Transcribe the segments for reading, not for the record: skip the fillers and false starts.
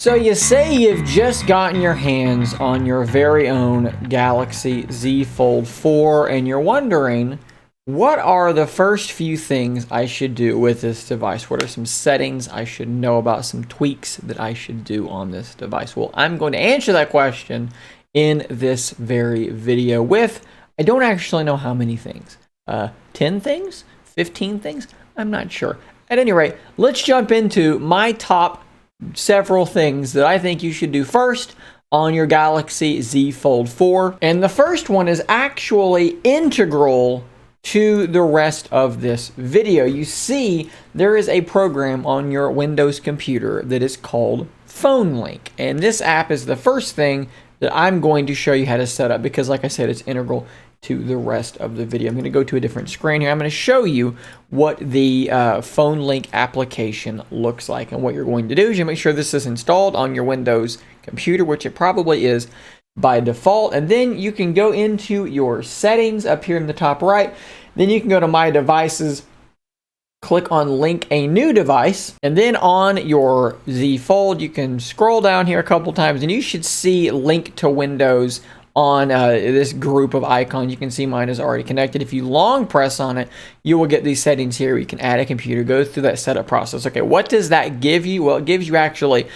So you say you've just gotten your hands on your very own Galaxy Z Fold 4 and you're wondering, what are the first few things I should do with this device? What are some settings I should know about, some tweaks that I should do on this device? Well, I'm going to answer that question in this very video with, I don't actually know how many things. 10 things? 15 things? I'm not sure. At any rate, let's jump into my top several things that I think you should do first on your Galaxy Z Fold 4. And the first one is actually integral to the rest of this video. You see, there is a program on your Windows computer that is called PhoneLink. And this app is the first thing that I'm going to show you how to set up because, like I said, it's integral to the rest of the video. I'm going to go to a different screen here. I'm going to show you what the PhoneLink application looks like. And what you're going to do is you make sure this is installed on your Windows computer, which it probably is by default. And then you can go into your settings up here in the top right. Then you can go to My Devices, click on Link a New Device. And then on your Z Fold, you can scroll down here a couple times and you should see Link to Windows on this group of icons. You can see mine is already connected. If you long press on it, you will get these settings here. You can add a computer, go through that setup process. Okay, what does that give you? Well, it gives you actually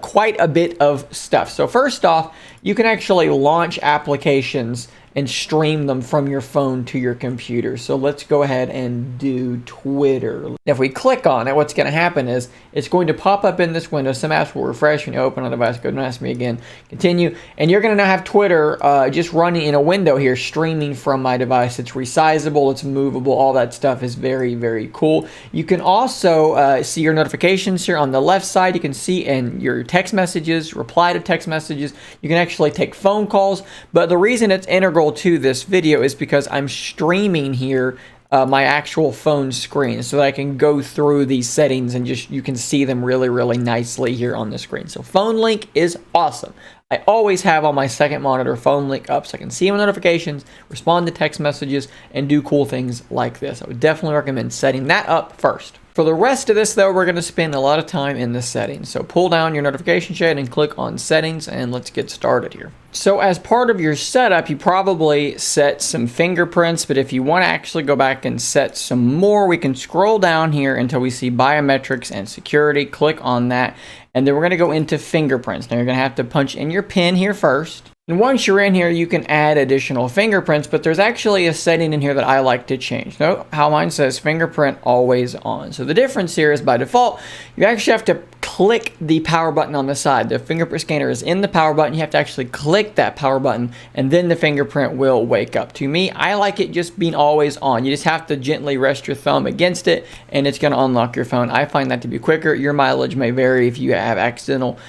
quite a bit of stuff. So first off, you can actually launch applications and stream them from your phone to your computer. So let's go ahead and do Twitter. If we click on it, what's going to happen is it's going to pop up in this window. Some apps will refresh when you open on the device. Go, don't ask me again. Continue. And you're going to now have Twitter just running in a window here, streaming from my device. It's resizable, it's movable, all that stuff is very, very cool. You can also see your notifications here on the left side. You can see in your text messages, reply to text messages. You can actually take phone calls. But the reason it's integral to this video is because I'm streaming here my actual phone screen so that I can go through these settings and just you can see them really, really nicely here on the screen. So PhoneLink is awesome. I always have on my second monitor PhoneLink up so I can see my notifications, respond to text messages, and do cool things like this. I would definitely recommend setting that up first. For the rest of this, though, we're going to spend a lot of time in the settings. So pull down your notification shade and click on settings, and let's get started here. So as part of your setup, you probably set some fingerprints, but if you want to actually go back and set some more, we can scroll down here until we see Biometrics and Security. Click on that, and then we're going to go into fingerprints. Now you're going to have to punch in your PIN here first. And once you're in here, you can add additional fingerprints, but there's actually a setting in here that I like to change. Note how mine says fingerprint always on. So the difference here is by default, you actually have to click the power button on the side. The fingerprint scanner is in the power button. You have to actually click that power button and then the fingerprint will wake up. To me, I like it just being always on. You just have to gently rest your thumb against it and it's going to unlock your phone. I find that to be quicker. Your mileage may vary if you have accidental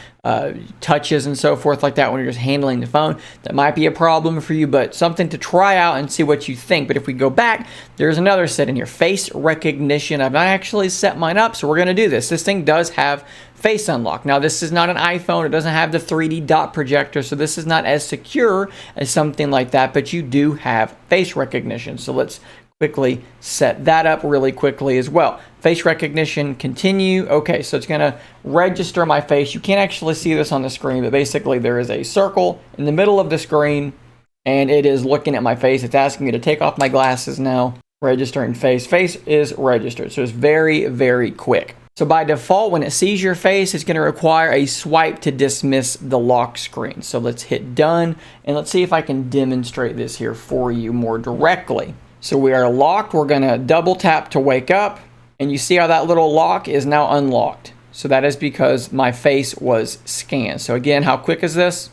touches and so forth like that when you're just handling the phone. That might be a problem for you, but something to try out and see what you think. But if we go back, there's another setting here, face recognition. I've not actually set mine up, so we're going to do this. This thing does have face unlock. Now, this is not an iPhone. It doesn't have the 3D dot projector, so this is not as secure as something like that, but you do have face recognition. So let's quickly set that up really quickly as well. Face recognition, continue. Okay, so it's going to register my face. You can't actually see this on the screen, but basically there is a circle in the middle of the screen, and it is looking at my face. It's asking me to take off my glasses now. Registering face. Face is registered, so it's very, very quick. So by default, when it sees your face, it's going to require a swipe to dismiss the lock screen. So let's hit done, and let's see if I can demonstrate this here for you more directly. So we are locked. We're going to double tap to wake up. And you see how that little lock is now unlocked. So that is because my face was scanned. So again, how quick is this?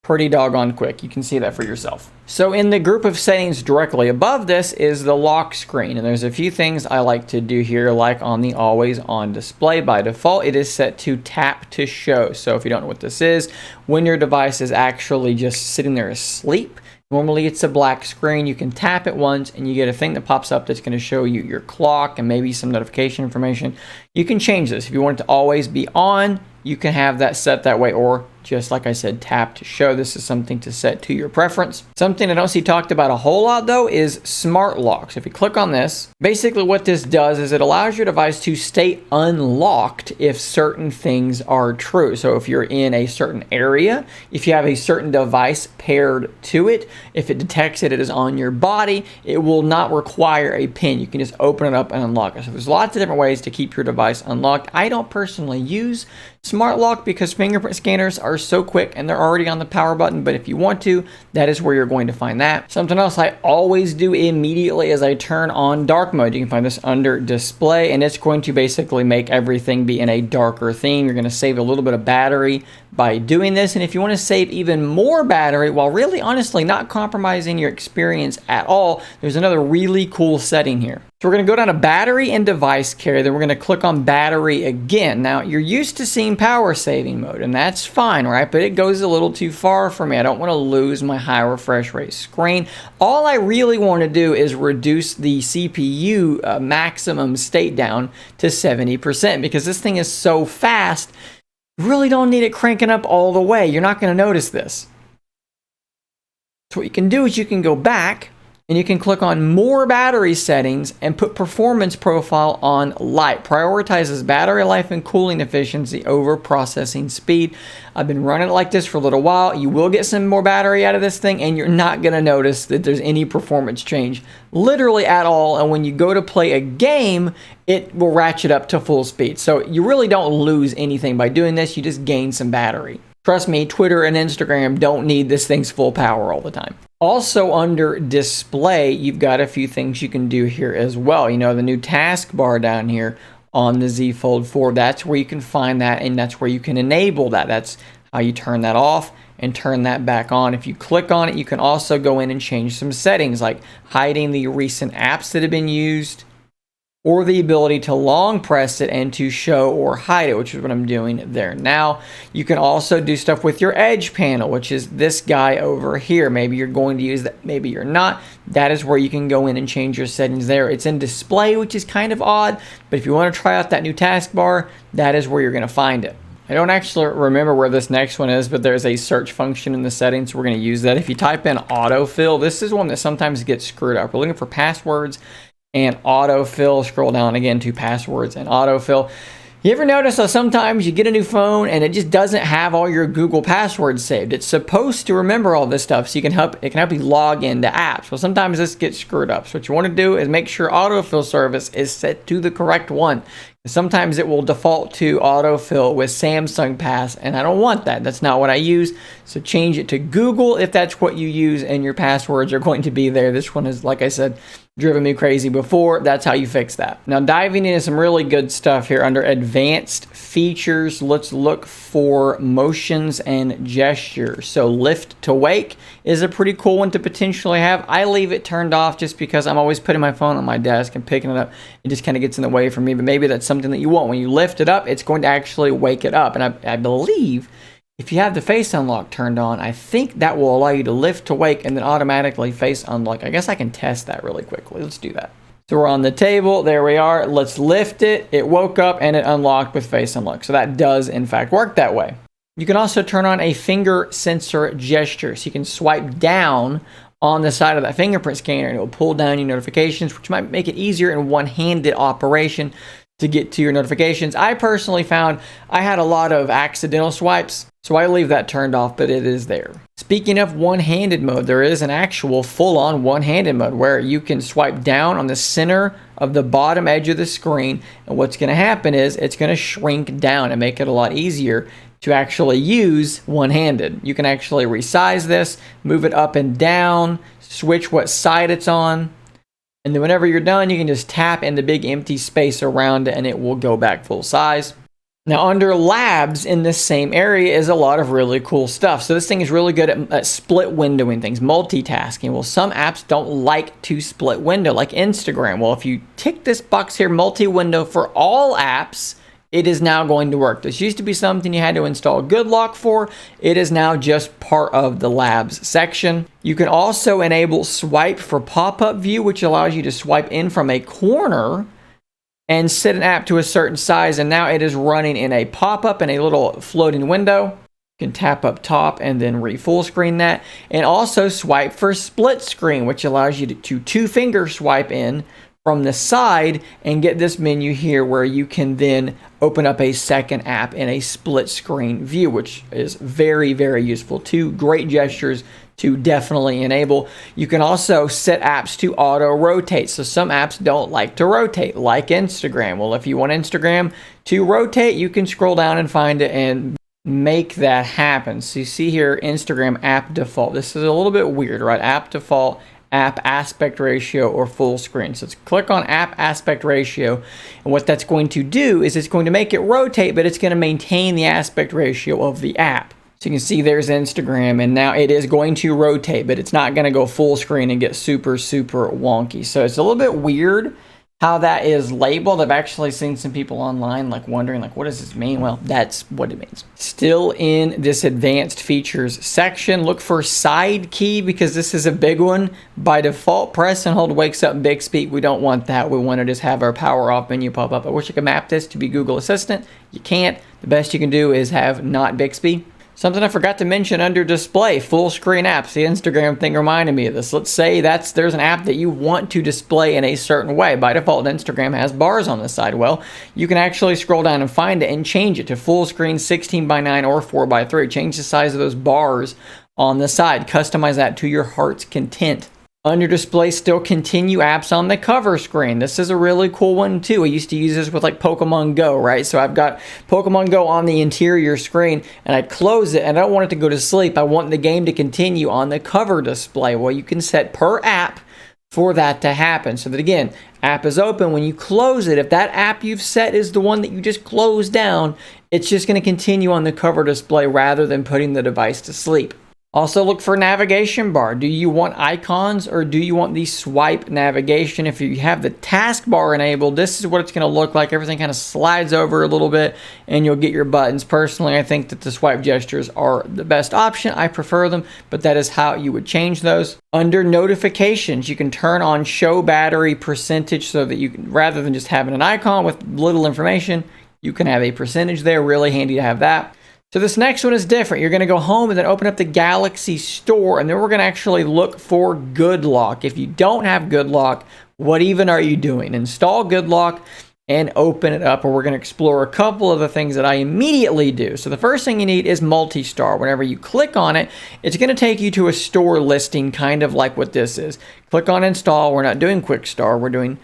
Pretty doggone quick. You can see that for yourself. So in the group of settings directly above this is the lock screen. And there's a few things I like to do here, like on the always on display. By default, it is set to tap to show. So if you don't know what this is, when your device is actually just sitting there asleep, normally it's a black screen. You can tap it once and you get a thing that pops up that's going to show you your clock and maybe some notification information. You can change this. If you want it to always be on, you can have that set that way, or just like I said, tap to show. This is something to set to your preference. Something I don't see talked about a whole lot though is smart lock. So if you click on this, basically what this does is it allows your device to stay unlocked if certain things are true. So if you're in a certain area, if you have a certain device paired to it, if it detects it is on your body, it will not require a pin. You can just open it up and unlock it. So there's lots of different ways to keep your device unlocked. I don't personally use smart lock because fingerprint scanners are so quick and they're already on the power button, but if you want to, that is where you're going to find that. Something else I always do immediately is I turn on dark mode. You can find this under display, and it's going to basically make everything be in a darker theme. You're going to save a little bit of battery by doing this, and if you want to save even more battery while really honestly not compromising your experience at all, there's another really cool setting here. So we're going to go down to battery and device care, then we're going to click on battery again. Now you're used to seeing power saving mode, and that's fine, right? But it goes a little too far for me. I don't want to lose my high refresh rate screen. All I really want to do is reduce the CPU maximum state down to 70% because this thing is so fast. You really don't need it cranking up all the way. You're not going to notice this. So what you can do is you can go back and you can click on more battery settings and put performance profile on light. Prioritizes battery life and cooling efficiency over processing speed. I've been running it like this for a little while. You will get some more battery out of this thing and you're not going to notice that there's any performance change literally at all. And when you go to play a game, it will ratchet up to full speed. So you really don't lose anything by doing this. You just gain some battery. Trust me, Twitter and Instagram don't need this thing's full power all the time. Also under display, you've got a few things you can do here as well. You know, the new taskbar down here on the Z Fold 4, that's where you can find that, and that's where you can enable that. That's how you turn that off and turn that back on. If you click on it, you can also go in and change some settings like hiding the recent apps that have been used, or the ability to long press it and to show or hide it, which is what I'm doing there now. You can also do stuff with your edge panel, which is this guy over here. Maybe you're going to use that, maybe you're not. That is where you can go in and change your settings there. It's in display, which is kind of odd, but if you want to try out that new taskbar, that is where you're going to find it. I don't actually remember where this next one is, but there's a search function in the settings, so we're going to use that. If you type in autofill, this is one that sometimes gets screwed up. We're looking for passwords and autofill. Scroll down again to passwords and autofill. You ever notice how sometimes you get a new phone and it just doesn't have all your Google passwords saved? It's supposed to remember all this stuff so it can help you log into apps. Well, sometimes this gets screwed up. So what you want to do is make sure autofill service is set to the correct one. Sometimes it will default to autofill with Samsung Pass, and I don't want that. That's not what I use. So change it to Google if that's what you use and your passwords are going to be there. This one is, like I said, driven me crazy before. That's how you fix that. Now diving into some really good stuff here under advanced features, let's look for motions and gestures. So lift to wake is a pretty cool one to potentially have. I leave it turned off just because I'm always putting my phone on my desk and picking it up. It just kind of gets in the way for me, but maybe that's something that you want. When you lift it up, it's going to actually wake it up. And I believe if you have the face unlock turned on, I think that will allow you to lift to wake and then automatically face unlock. I guess I can test that really quickly. Let's do that. So we're on the table. There we are. Let's lift it. It woke up and it unlocked with face unlock. So that does in fact work that way. You can also turn on a finger sensor gesture. So you can swipe down on the side of that fingerprint scanner and it will pull down your notifications, which might make it easier in one-handed operation to get to your notifications. I personally found I had a lot of accidental swipes, so I leave that turned off, but it is there. Speaking of one-handed mode, there is an actual full-on one-handed mode where you can swipe down on the center of the bottom edge of the screen, and what's going to happen is it's going to shrink down and make it a lot easier to actually use one-handed. You can actually resize this, move it up and down, switch what side it's on, and then whenever you're done, you can just tap in the big empty space around it and it will go back full size. Now under labs in this same area is a lot of really cool stuff. So this thing is really good at split windowing things, multitasking. Well, some apps don't like to split window, like Instagram. Well, if you tick this box here, multi-window for all apps, it is now going to work. This used to be something you had to install GoodLock for. It is now just part of the labs section. You can also enable swipe for pop-up view, which allows you to swipe in from a corner and set an app to a certain size, and now it is running in a pop-up in a little floating window. You can tap up top and then full screen that, and also swipe for split screen, which allows you to two-finger swipe in from the side and get this menu here where you can then open up a second app in a split screen view, which is very, very useful. Two great gestures to definitely enable. You can also set apps to auto rotate. So some apps don't like to rotate, like Instagram. Well, if you want Instagram to rotate, you can scroll down and find it and make that happen. So you see here, Instagram app default. This is a little bit weird, right? App default, app aspect ratio, or full screen. So let's click on app aspect ratio. And what that's going to do is it's going to make it rotate, but it's going to maintain the aspect ratio of the app. So you can see there's Instagram, and now it is going to rotate, but it's not going to go full screen and get super, super wonky. So it's a little bit weird how that is labeled. I've actually seen some people online like wondering like, what does this mean? Well, that's what it means. Still in this advanced features section, look for side key because this is a big one. By default, press and hold wakes up Bixby. We don't want that. We want to just have our power off menu pop up. I wish I could map this to be Google Assistant. You can't. The best you can do is have not Bixby. Something I forgot to mention under display, full screen apps. The Instagram thing reminded me of this. Let's say there's an app that you want to display in a certain way. By default, Instagram has bars on the side. Well, you can actually scroll down and find it and change it to full screen 16:9 or 4:3. Change the size of those bars on the side. Customize that to your heart's content. Under display, still continue apps on the cover screen. This is a really cool one too. I used to use this with like Pokemon Go, right? So I've got Pokemon Go on the interior screen and I close it and I don't want it to go to sleep. I want the game to continue on the cover display. Well, you can set per app for that to happen. So that again, app is open. When you close it, if that app you've set is the one that you just closed down, it's just going to continue on the cover display rather than putting the device to sleep. Also look for navigation bar. Do you want icons or do you want the swipe navigation? If you have the taskbar enabled, this is what it's going to look like. Everything kind of slides over a little bit and you'll get your buttons. Personally, I think that the swipe gestures are the best option. I prefer them, but that is how you would change those. Under notifications, you can turn on show battery percentage so that you can, rather than just having an icon with little information, you can have a percentage there. Really handy to have that. So this next one is different. You're going to go home and then open up the Galaxy Store, and then we're going to actually look for Good Lock. If you don't have Good Lock, what even are you doing? Install Good Lock and open it up, or we're going to explore a couple of the things that I immediately do. So the first thing you need is Multi-Star. Whenever you click on it, it's going to take you to a store listing, kind of like what this is. Click on Install. We're not doing Quick Star. We're doing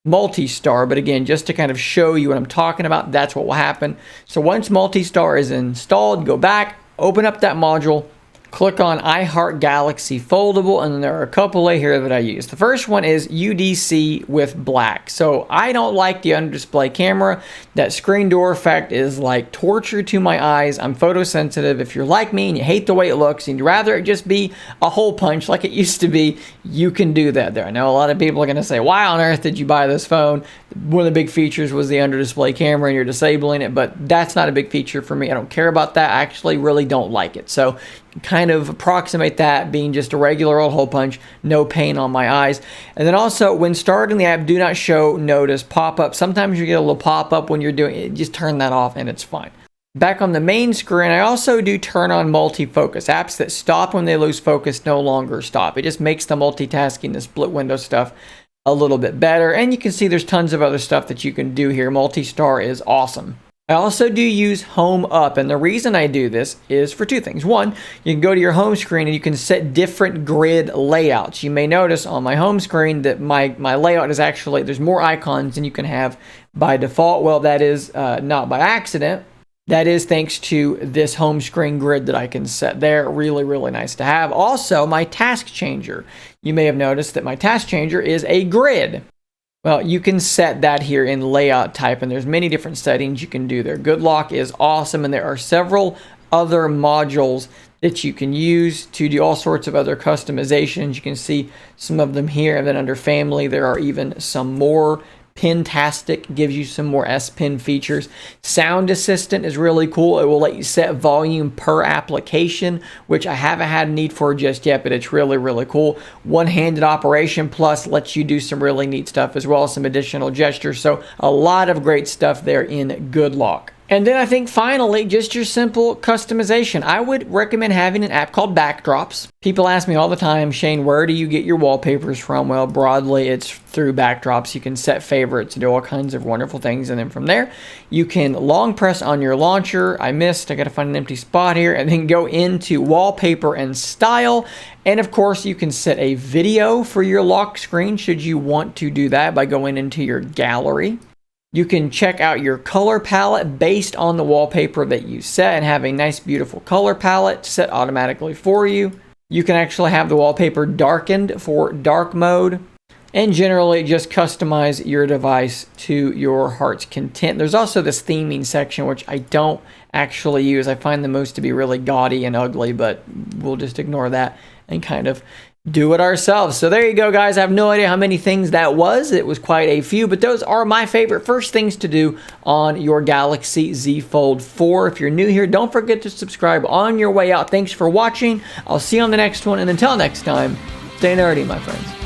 Multi-Star, but again, just to kind of show you what I'm talking about, that's what will happen. So once Multi-Star is installed, go back, open up that module, click on iHeart Galaxy Foldable, and then there are a couple here that I use. The first one is UDC with black. So I don't like the under display camera. That screen door effect is like torture to my eyes. I'm photosensitive. If you're like me and you hate the way it looks and you'd rather it just be a hole punch like it used to be, you can do that there. I know a lot of people are going to say, why on earth did you buy this phone? One of the big features was the under display camera and you're disabling it, but that's not a big feature for me. I don't care about that. I actually really don't like it. So kind of approximate that being just a regular old hole punch, no pain on my eyes. And then also when starting the app, do not show notice pop-up. Sometimes you get a little pop-up when you're doing it. Just turn that off and it's fine. Back on the main screen, I also do turn on multi-focus. Apps that stop when they lose focus no longer stop. It just makes the multitasking, the split window stuff a little bit better. And you can see there's tons of other stuff that you can do here. Multi-Star is awesome. I also do use Home Up, and the reason I do this is for two things. One, you can go to your home screen and you can set different grid layouts. You may notice on my home screen that my layout is actually, there's more icons than you can have by default. Well, that is not by accident. That is thanks to this home screen grid that I can set there. Really, really nice to have. Also, my task changer. You may have noticed that my task changer is a grid. Well, you can set that here in layout type, and there's many different settings you can do there. Good Lock is awesome, and there are several other modules that you can use to do all sorts of other customizations. You can see some of them here, and then under Family, there are even some more. Pintastic gives you some more S Pen features. Sound Assistant is really cool. It will let you set volume per application, which I haven't had a need for just yet, but it's really, really cool. One-handed Operation Plus lets you do some really neat stuff as well as some additional gestures. So a lot of great stuff there in Good Lock. And then I think finally, just your simple customization. I would recommend having an app called Backdrops. People ask me all the time, Shane, where do you get your wallpapers from? Well, broadly, it's through Backdrops. You can set favorites, do all kinds of wonderful things. And then from there, you can long press on your launcher. I got to find an empty spot here. And then go into Wallpaper and Style. And of course, you can set a video for your lock screen should you want to do that by going into your gallery. You can check out your color palette based on the wallpaper that you set and have a nice, beautiful color palette set automatically for you. You can actually have the wallpaper darkened for dark mode, and generally just customize your device to your heart's content. There's also this theming section, which I don't actually use. I find the most to be really gaudy and ugly, but we'll just ignore that and kind of do it ourselves. So there you go, guys. I have no idea how many things that was. It was quite a few, but those are my favorite first things to do on your Galaxy Z Fold 4. If you're new here, don't forget to subscribe on your way out. Thanks for watching. I'll see you on the next one, and until next time, stay nerdy, my friends.